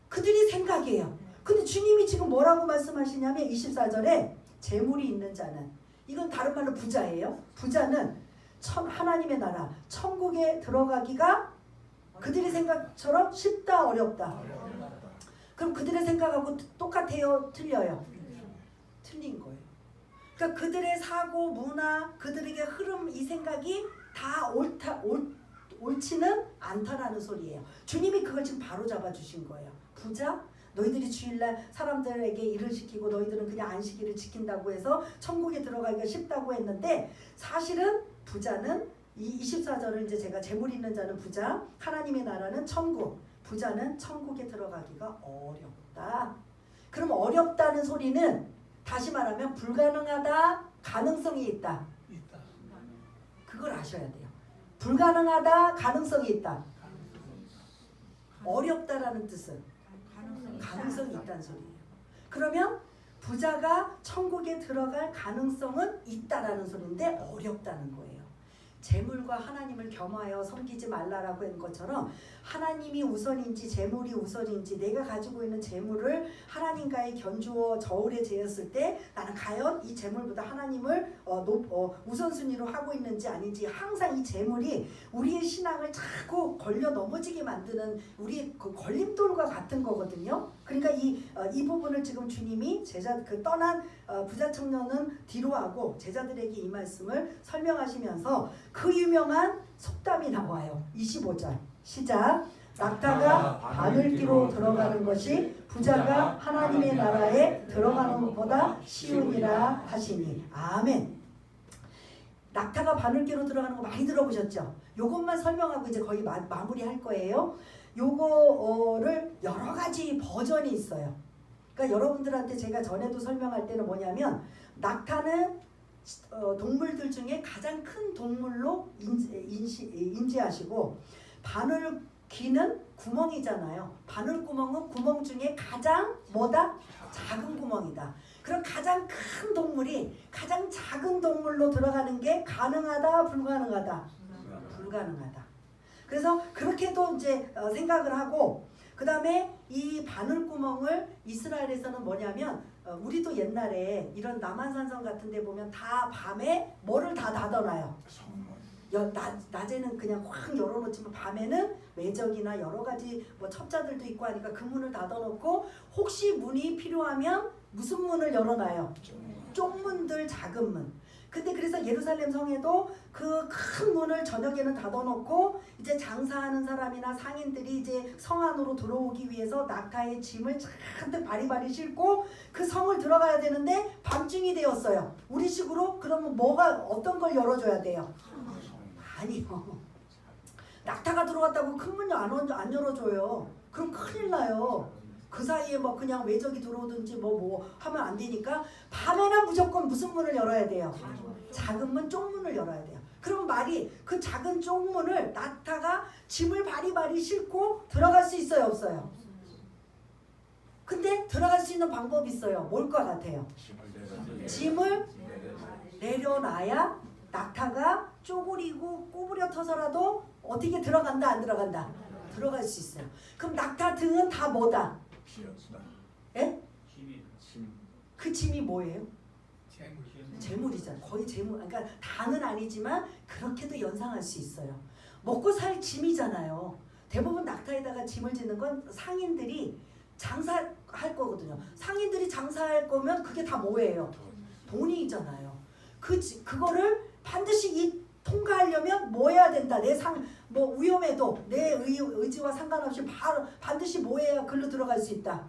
그들이 생각이에요. 근데 주님이 지금 뭐라고 말씀하시냐면 24절에 재물이 있는 자는 이건 다른 말로 부자예요. 부자는 하나님의 나라 천국에 들어가기가 그들의 생각처럼 쉽다 어렵다. 그럼 그들의 생각하고 똑같아요? 틀려요? 틀린 거예요. 그러니까 그들의 사고 문화 그들에게 흐름 이 생각이 다 옳지는 않다라는 소리예요. 주님이 그걸 지금 바로 잡아주신 거예요. 부자? 너희들이 주일날 사람들에게 일을 시키고 너희들은 그냥 안식일을 지킨다고 해서 천국에 들어가기가 쉽다고 했는데 사실은 부자는 이 24절을 이제 제가 재물 있는 자는 부자, 하나님의 나라는 천국, 부자는 천국에 들어가기가 어렵다. 그럼 어렵다는 소리는 다시 말하면 불가능하다, 가능성이 있다. 그걸 아셔야 돼요. 불가능하다, 가능성이 있다. 어렵다라는 뜻은 가능성이 있다는 소리예요. 그러면 부자가 천국에 들어갈 가능성은 있다라는 소리인데 어렵다는 거예요. 재물과 하나님을 겸하여 섬기지 말라라고 한 것처럼 하나님이 우선인지 재물이 우선인지 내가 가지고 있는 재물을 하나님과의 견주어 저울에 재었을 때 나는 과연 이 재물보다 하나님을 우선순위로 하고 있는지 아닌지 항상 이 재물이 우리의 신앙을 자꾸 걸려 넘어지게 만드는 우리의 그 걸림돌과 같은 거거든요. 그러니까 이 부분을 지금 주님이 떠난 부자 청년은 뒤로 하고 제자들에게 이 말씀을 설명하시면서 그 유명한 속담이 나와요. 25절 시작. 낙타가 바늘기로 들어가는 것이 부자가 하나님의 나라에 들어가는 것보다 쉬우니라 하시니. 아멘. 낙타가 바늘기로 들어가는 거 많이 들어보셨죠? 요것만 설명하고 이제 거의 마무리할 거예요. 요거를 여러 가지 버전이 있어요. 그러니까 여러분들한테 제가 전에도 설명할 때는 뭐냐면 낙타는 동물들 중에 가장 큰 동물로 인지하시고 바늘귀는 구멍이잖아요. 바늘구멍은 구멍 중에 가장 뭐다? 작은 구멍이다. 그럼 가장 큰 동물이 가장 작은 동물로 들어가는 게 가능하다, 불가능하다? 불가능하다. 그래서 그렇게도 이제 생각을 하고 그 다음에 이 바늘구멍을 이스라엘에서는 뭐냐면 우리도 옛날에 이런 남한산성 같은 데 보면 다 밤에 뭐를 다 닫아놔요. 낮에는 그냥 확 열어놓지만 밤에는 외적이나 여러 가지 뭐 첩자들도 있고 하니까 그 문을 닫아놓고 혹시 문이 필요하면 무슨 문을 열어놔요? 쪽문들 작은 문. 근데 그래서 예루살렘 성에도 그 큰 문을 저녁에는 닫아놓고 이제 장사하는 사람이나 상인들이 이제 성 안으로 들어오기 위해서 낙타의 짐을 잔뜩 바리바리 싣고 그 성을 들어가야 되는데 밤중이 되었어요. 우리식으로 그러면 어떤 걸 열어줘야 돼요? 아니요. 낙타가 들어갔다고 큰 문 안 열어줘요. 그럼 큰일 나요. 그 사이에 뭐 그냥 외적이 들어오든지 뭐 하면 안 되니까 밤에는 무조건 무슨 문을 열어야 돼요? 작은 문, 쪽문을 열어야 돼요. 그럼 말이 그 작은 쪽문을 낙타가 짐을 바리바리 싣고 들어갈 수 있어요, 없어요? 근데 들어갈 수 있는 방법이 있어요. 뭘 것 같아요? 짐을 내려놔야 낙타가 쪼그리고 꼬부려 터서라도 어떻게 들어간다, 안 들어간다? 들어갈 수 있어요. 그럼 낙타 등은 다 뭐다? 예? 그 짐이 뭐예요? 재물이잖아요. 거의 재물. 그러니까 다는 아니지만 그렇게도 연상할 수 있어요. 먹고 살 짐이잖아요. 대부분 낙타에다가 짐을 짓는 건 상인들이 장사할 거거든요. 상인들이 장사할 거면 그게 다 뭐예요? 돈이잖아요. 그거를 반드시 통과하려면 뭐 해야 된다. 위험해도 내 의지와 상관없이 반드시 뭐 해야 글로 들어갈 수 있다.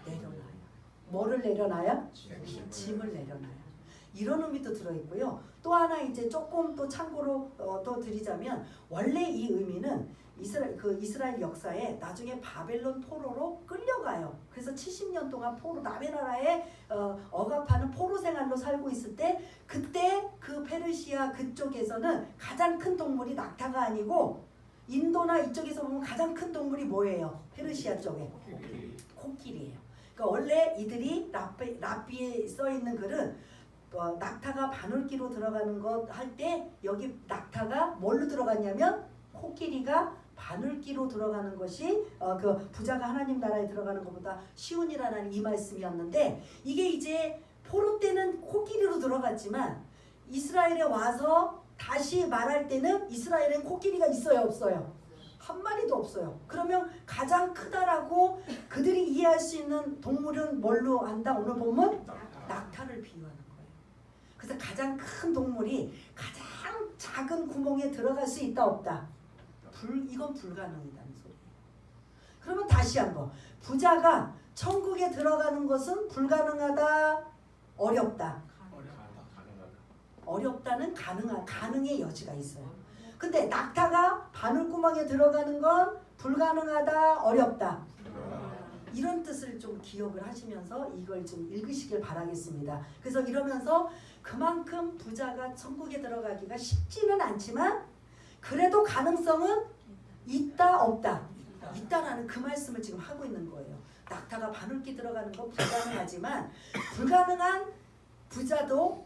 내려놔요. 뭐를 내려놔요? 짐을 내려놔요. 이런 의미도 들어있고요. 또 하나 이제 조금 또 참고로 또 드리자면 원래 이 의미는 이스라엘 역사에 나중에 바벨론 포로로 끌려가요. 그래서 70년 동안 포로 남의 나라에 억압하는 포로 생활로 살고 있을 때 그때 그 페르시아 그쪽에서는 가장 큰 동물이 낙타가 아니고 인도나 이쪽에서 보면 가장 큰 동물이 뭐예요? 페르시아 쪽에 코끼리예요. 그러니까 원래 이들이 랍비에 써 있는 글은 낙타가 바늘기로 들어가는 것 할 때 여기 낙타가 뭘로 들어갔냐면 코끼리가 바늘기로 들어가는 것이 그 부자가 하나님 나라에 들어가는 것보다 쉬운이라는 이 말씀이었는데 이게 이제 포로 때는 코끼리로 들어갔지만 이스라엘에 와서 다시 말할 때는 이스라엘엔 코끼리가 있어요 없어요? 한 마리도 없어요. 그러면 가장 크다라고 그들이 이해할 수 있는 동물은 뭘로 한다? 오늘 보면 낙타를 비유하는 거예요. 그래서 가장 큰 동물이 가장 작은 구멍에 들어갈 수 있다 없다? 이건 불가능이라는 소리예요. 그러면 다시 한번 부자가 천국에 들어가는 것은 불가능하다, 어렵다. 어렵다는 가능의 여지가 있어요. 근데 낙타가 바늘구멍에 들어가는 건 불가능하다, 어렵다. 이런 뜻을 좀 기억을 하시면서 이걸 좀 읽으시길 바라겠습니다. 그래서 이러면서 그만큼 부자가 천국에 들어가기가 쉽지는 않지만 그래도 가능성은 있다 없다? 있다라는 그 말씀을 지금 하고 있는 거예요. 낙타가 바늘기 들어가는 건 불가능하지만 불가능한 부자도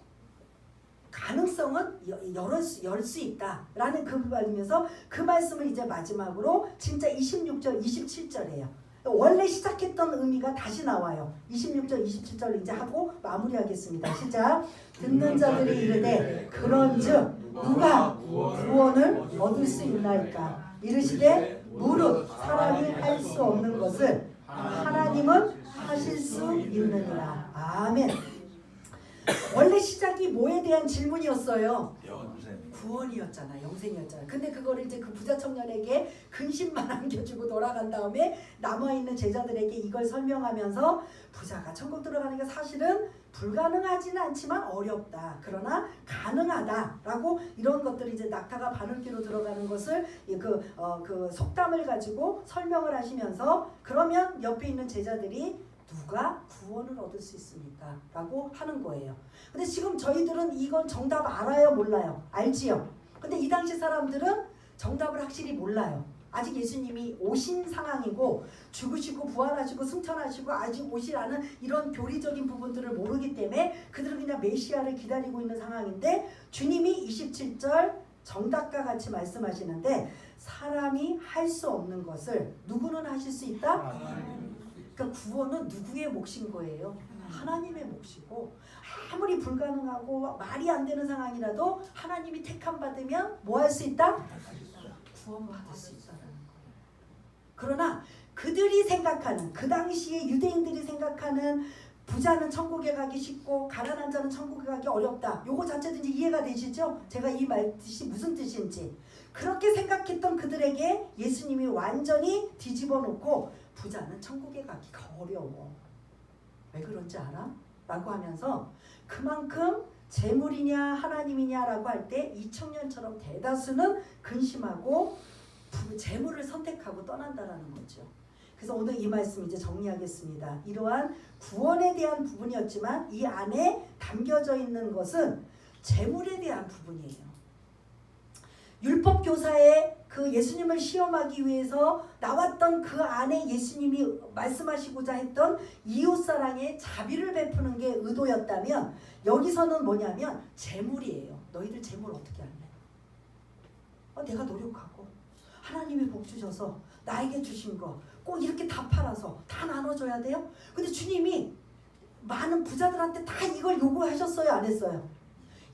가능성은 열 수 있다라는 그 말이면서 그 말씀을 이제 마지막으로 진짜 26절 27절이에요. 원래 시작했던 의미가 다시 나와요. 26절 27절 이제 하고 마무리하겠습니다. 시작. 듣는 자들이 이르되 그런즉 누가 구원을 얻을 수 있나이까. 이르시되 무릇 사람이 할 수 없는 것을 하나님은 하실 수 있느니라. 아멘. 원래 시작이 뭐에 대한 질문이었어요? 구원이었잖아, 영생이었잖아. 근데 그거를 이제 그 부자 청년에게 근심만 안겨주고 돌아간 다음에 남아있는 제자들에게 이걸 설명하면서 부자가 천국 들어가는 게 사실은 불가능하지는 않지만 어렵다. 그러나 가능하다라고 이런 것들이 이제 낙타가 바늘기로 들어가는 것을 그 속담을 가지고 설명을 하시면서 그러면 옆에 있는 제자들이 누가 구원을 얻을 수 있습니까? 라고 하는 거예요. 근데 지금 저희들은 이건 정답 알아요? 몰라요? 알지요? 근데 이 당시 사람들은 정답을 확실히 몰라요. 아직 예수님이 오신 상황이고 죽으시고 부활하시고 승천하시고 아직 오실 않은 이런 교리적인 부분들을 모르기 때문에 그들은 그냥 메시아를 기다리고 있는 상황인데 주님이 27절 정답과 같이 말씀하시는데 사람이 할 수 없는 것을 누구는 하실 수 있다? 그러니까 구원은 누구의 몫인 거예요? 하나님의 몫이고 아무리 불가능하고 말이 안 되는 상황이라도 하나님이 택함 받으면 뭐 할 수 있다? 구원받을 수 있다는 거예요. 그러나 그들이 생각하는 그 당시에 유대인들이 생각하는 부자는 천국에 가기 쉽고 가난한 자는 천국에 가기 어렵다. 요거 자체도 이제 이해가 되시죠? 제가 이 말뜻이 무슨 뜻인지. 그렇게 생각했던 그들에게 예수님이 완전히 뒤집어 놓고 부자는 천국에 가기가 어려워. 왜 그런지 알아? 라고 하면서 그만큼 재물이냐 하나님이냐라고 할 때 이 청년처럼 대다수는 근심하고 재물을 선택하고 떠난다라는 거죠. 그래서 오늘 이 말씀 이제 정리하겠습니다. 이러한 구원에 대한 부분이었지만 이 안에 담겨져 있는 것은 재물에 대한 부분이에요. 율법 교사의 그 예수님을 시험하기 위해서 나왔던 그 안에 예수님이 말씀하시고자 했던 이웃사랑의 자비를 베푸는 게 의도였다면 여기서는 뭐냐면 재물이에요. 너희들 재물 어떻게 할래? 내가 노력하고 하나님이 복 주셔서 나에게 주신 거 꼭 이렇게 다 팔아서 다 나눠줘야 돼요? 근데 주님이 많은 부자들한테 다 이걸 요구하셨어요? 안 했어요?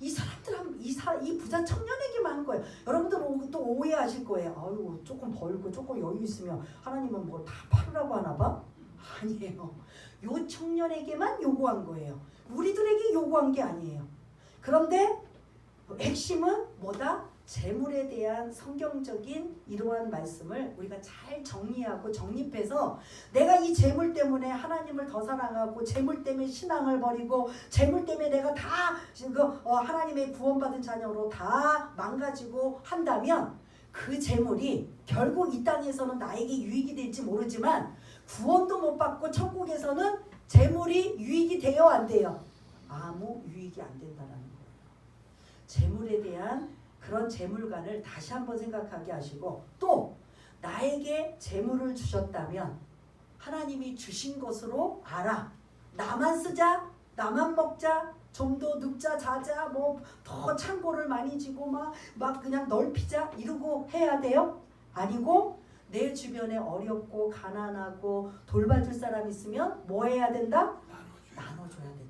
이 사람들은 이 부자 청년에게만 한 거예요. 여러분들 또 오해하실 거예요. 아유 조금 벌고 조금 여유 있으면 하나님은 뭐 다 팔으라고 하나 봐? 아니에요. 요 청년에게만 요구한 거예요. 우리들에게 요구한 게 아니에요. 그런데 핵심은 뭐다? 재물에 대한 성경적인 이러한 말씀을 우리가 잘 정리하고 정립해서 내가 이 재물 때문에 하나님을 더 사랑하고 재물 때문에 신앙을 버리고 재물 때문에 내가 다 하나님의 구원받은 자녀로 다 망가지고 한다면 그 재물이 결국 이 땅에서는 나에게 유익이 될지 모르지만 구원도 못 받고 천국에서는 재물이 유익이 돼요, 안 돼요? 아무 유익이 안 된다는 거예요. 재물에 대한 그런 재물관을 다시 한번 생각하게 하시고, 또 나에게 재물을 주셨다면 하나님이 주신 것으로 알아. 나만 쓰자, 나만 먹자, 좀 더 늙자 자자, 뭐 더 창고를 많이 지고 막 그냥 넓히자 이러고 해야 돼요? 아니고 내 주변에 어렵고 가난하고 돌봐줄 사람 있으면 뭐 해야 된다? 나눠줘야 된다.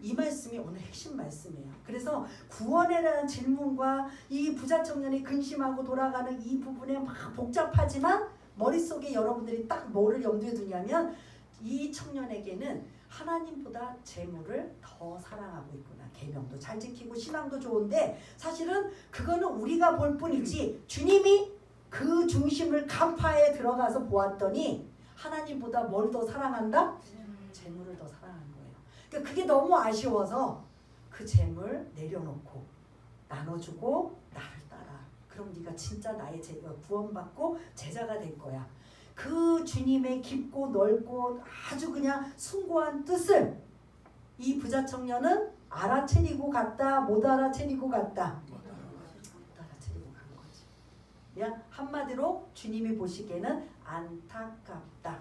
이 말씀이 오늘 핵심 말씀이에요. 그래서 구원에 대한 질문과 이 부자 청년이 근심하고 돌아가는 이 부분에 막 복잡하지만 머릿속에 여러분들이 딱 뭐를 염두에 두냐면 이 청년에게는 하나님보다 재물을 더 사랑하고 있구나. 계명도 잘 지키고 신앙도 좋은데 사실은 그거는 우리가 볼 뿐이지 주님이 그 중심을 간파에 들어가서 보았더니 하나님보다 뭘 더 사랑한다? 재물을 더 사랑하는 거예요. 그러니까 그게 너무 아쉬워서 그 재물 내려놓고 나눠주고 나를 따라. 그럼 네가 진짜 나의 구원받고 제자가 될 거야. 그 주님의 깊고 넓고 아주 그냥 숭고한 뜻을 이 부자 청년은 알아채리고 갔다, 못 알아채리고 갔다. 못 알아채리고 간 거지. 그냥 한마디로 주님이 보시기에는 안타깝다.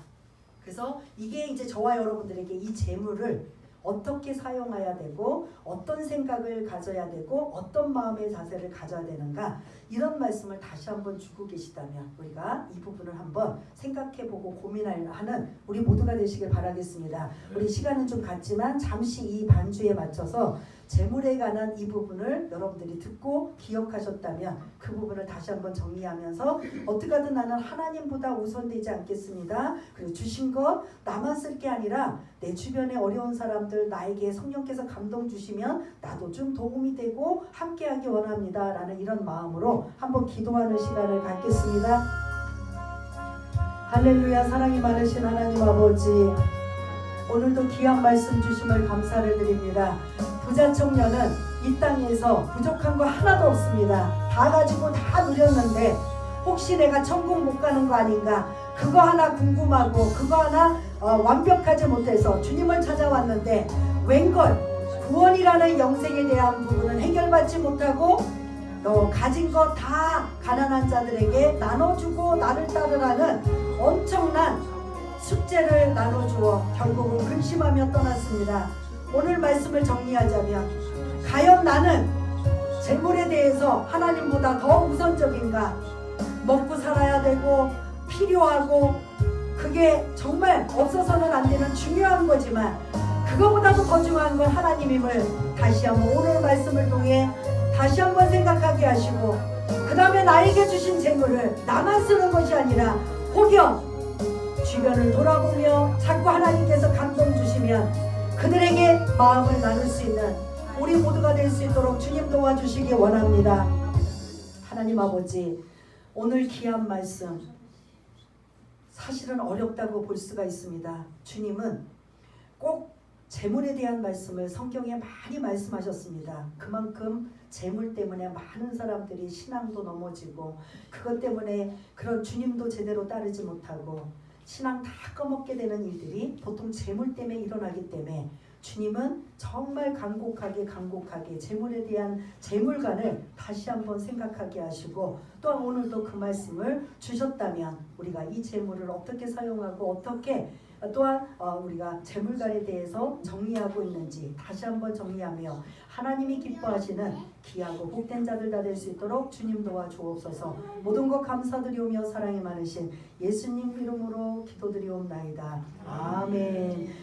그래서 이게 이제 저와 여러분들에게 이 재물을 어떻게 사용해야 되고 어떤 생각을 가져야 되고 어떤 마음의 자세를 가져야 되는가, 이런 말씀을 다시 한번 주고 계시다면 우리가 이 부분을 한번 생각해보고 고민하는 우리 모두가 되시길 바라겠습니다. 우리 시간은 좀 갔지만 잠시 이 반주에 맞춰서 재물에 관한 이 부분을 여러분들이 듣고 기억하셨다면 그 부분을 다시 한번 정리하면서 어떻게 하든 나는 하나님보다 우선되지 않겠습니다. 그리고 주신 것 나만 쓸 게 아니라 내 주변에 어려운 사람들, 나에게 성령께서 감동 주시면 나도 좀 도움이 되고 함께하기 원합니다 라는 이런 마음으로 한번 기도하는 시간을 갖겠습니다. 할렐루야. 사랑이 많으신 하나님 아버지, 오늘도 귀한 말씀 주심을 감사를 드립니다. 부자 청년은 이 땅에서 부족한 거 하나도 없습니다. 다 가지고 다 누렸는데 혹시 내가 천국 못 가는 거 아닌가, 그거 하나 궁금하고 그거 하나 완벽하지 못해서 주님을 찾아왔는데 웬걸 구원이라는 영생에 대한 부분은 해결받지 못하고 너 가진 거 다 가난한 자들에게 나눠주고 나를 따르라는 엄청난 숙제를 나눠주어 결국은 근심하며 떠났습니다. 오늘 말씀을 정리하자면 과연 나는 재물에 대해서 하나님보다 더 우선적인가? 먹고 살아야 되고 필요하고 그게 정말 없어서는 안 되는 중요한 거지만 그거보다도 더 중요한 건 하나님임을 다시 한번 오늘 말씀을 통해 다시 한번 생각하게 하시고, 그 다음에 나에게 주신 재물을 나만 쓰는 것이 아니라 혹여 주변을 돌아보며 자꾸 하나님께서 감동 주시면 그들에게 마음을 나눌 수 있는 우리 모두가 될 수 있도록 주님 도와주시기 원합니다. 하나님 아버지, 오늘 귀한 말씀 사실은 어렵다고 볼 수가 있습니다. 주님은 꼭 재물에 대한 말씀을 성경에 많이 말씀하셨습니다. 그만큼 재물 때문에 많은 사람들이 신앙도 넘어지고 그것 때문에 그런 주님도 제대로 따르지 못하고 신앙 다 꺼먹게 되는 일들이 보통 재물 때문에 일어나기 때문에 주님은 정말 간곡하게 재물에 대한 재물관을 다시 한번 생각하게 하시고, 또한 오늘도 그 말씀을 주셨다면 우리가 이 재물을 어떻게 사용하고 어떻게 또한 우리가 재물관에 대해서 정리하고 있는지 다시 한번 정리하며 하나님이 기뻐하시는 귀하고 복된 자들 다 될 수 있도록 주님 도와주옵소서. 모든 것 감사드리오며 사랑이 많으신 예수님 이름으로 기도드리옵나이다. 아멘.